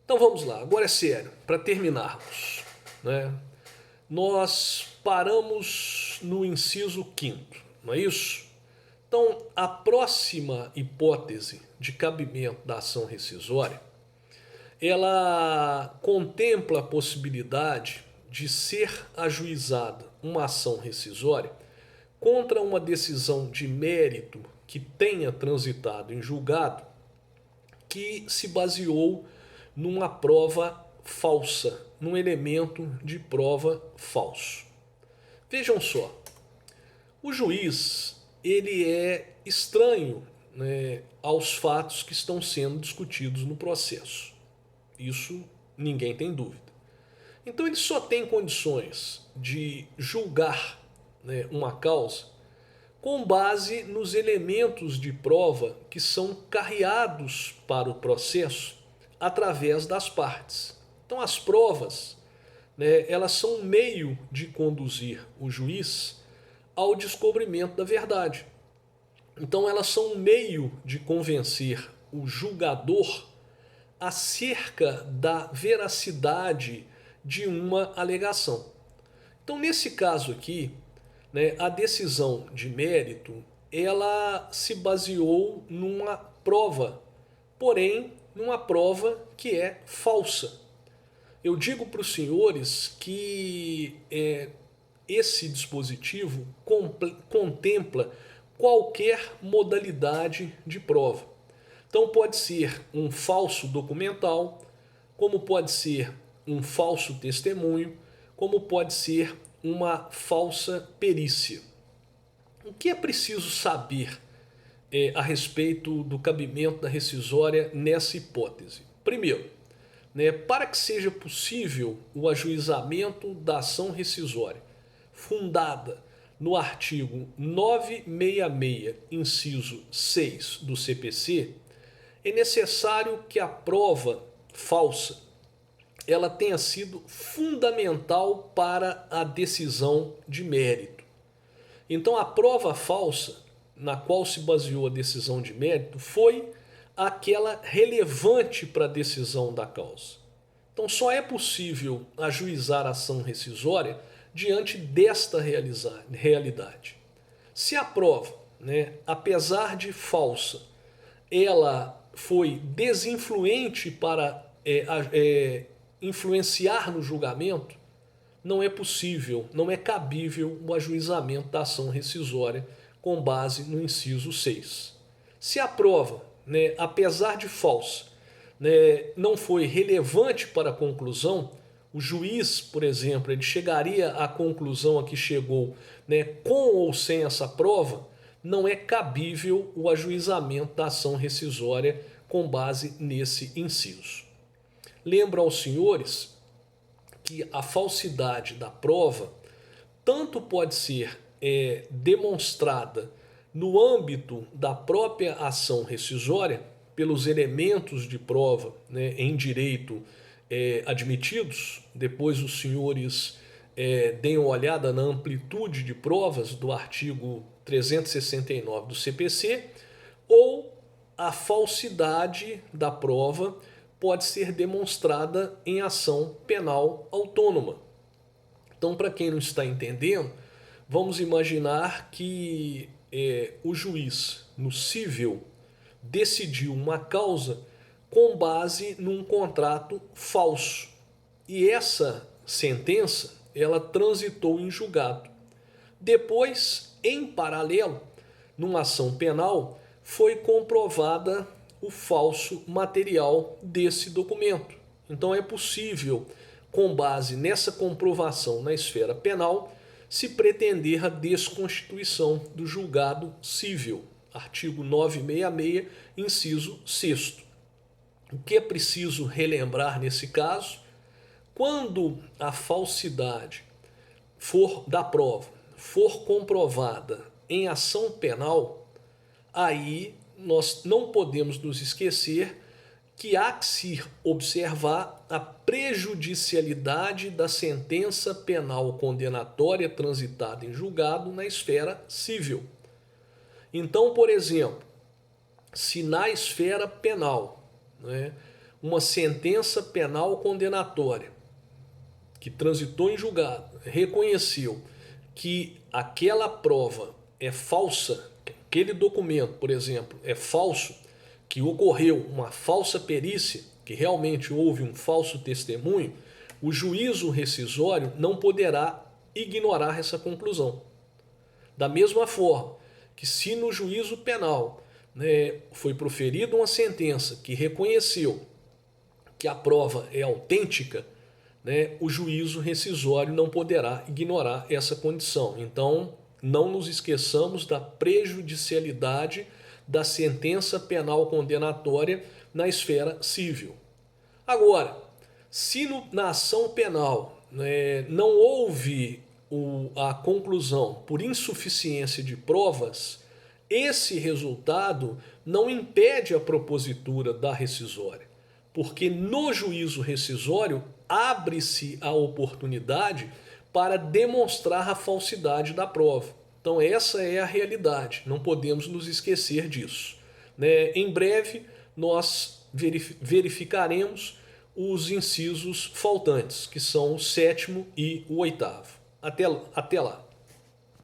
Então vamos lá, agora é sério, para terminarmos, né? Nós paramos no inciso quinto, não é isso? Então, a próxima hipótese de cabimento da ação rescisória, ela contempla a possibilidade de ser ajuizada uma ação rescisória contra uma decisão de mérito que tenha transitado em julgado que se baseou numa prova falsa, num elemento de prova falso. Vejam só, o juiz ele é estranho, né, aos fatos que estão sendo discutidos no processo. Isso ninguém tem dúvida. Então ele só tem condições de julgar, né, uma causa com base nos elementos de prova que são carreados para o processo através das partes. Então as provas, né, elas são um meio de conduzir o juiz ao descobrimento da verdade. Então elas são um meio de convencer o julgador acerca da veracidade de uma alegação. Então nesse caso aqui, né, a decisão de mérito ela se baseou numa prova, porém numa prova que é falsa. Eu digo para os senhores que esse dispositivo contempla qualquer modalidade de prova. Então pode ser um falso documental, como pode ser um falso testemunho, como pode ser uma falsa perícia. O que é preciso saber a respeito do cabimento da rescisória nessa hipótese? Primeiro, né, para que seja possível o ajuizamento da ação rescisória fundada no artigo 966, inciso 6 do CPC, é necessário que a prova falsa ela tenha sido fundamental para a decisão de mérito. Então a prova falsa na qual se baseou a decisão de mérito foi aquela relevante para a decisão da causa. Então só é possível ajuizar a ação rescisória diante desta realidade. Se a prova, né, apesar de falsa, ela foi desinfluente para influenciar no julgamento, não é possível, não é cabível o ajuizamento da ação rescisória com base no inciso 6. Se a prova, né, apesar de falsa, né, não foi relevante para a conclusão, o juiz, por exemplo, ele chegaria à conclusão a que chegou, né, com ou sem essa prova, não é cabível o ajuizamento da ação rescisória com base nesse inciso. Lembro aos senhores que a falsidade da prova tanto pode ser demonstrada no âmbito da própria ação rescisória, pelos elementos de prova, né, em direito admitidos. Depois os senhores deem uma olhada na amplitude de provas do artigo 369 do CPC, ou a falsidade da prova pode ser demonstrada em ação penal autônoma. Então, para quem não está entendendo, vamos imaginar que o juiz, no cível, decidiu uma causa com base num contrato falso. E essa sentença, ela transitou em julgado. Depois, em paralelo, numa ação penal, foi comprovada o falso material desse documento. Então é possível, com base nessa comprovação na esfera penal, se pretender a desconstituição do julgado cível. Artigo 966, inciso 6º. O que é preciso relembrar nesse caso? Quando a falsidade da prova for comprovada em ação penal, aí nós não podemos nos esquecer que há que se observar a prejudicialidade da sentença penal condenatória transitada em julgado na esfera civil. Então, por exemplo, se na esfera penal, né, uma sentença penal condenatória que transitou em julgado, reconheceu que aquela prova é falsa, aquele documento, por exemplo, é falso, que ocorreu uma falsa perícia, que realmente houve um falso testemunho, o juízo rescisório não poderá ignorar essa conclusão. Da mesma forma que se no juízo penal, né, foi proferida uma sentença que reconheceu que a prova é autêntica, né, o juízo rescisório não poderá ignorar essa condição. Então, não nos esqueçamos da prejudicialidade da sentença penal condenatória na esfera civil. Agora, se na ação penal, né, não houve a conclusão por insuficiência de provas, esse resultado não impede a propositura da rescisória, porque no juízo rescisório abre-se a oportunidade para demonstrar a falsidade da prova. Então essa é a realidade, não podemos nos esquecer disso. Né? Em breve nós verificaremos os incisos faltantes, que são o 7º e o 8º. Até lá.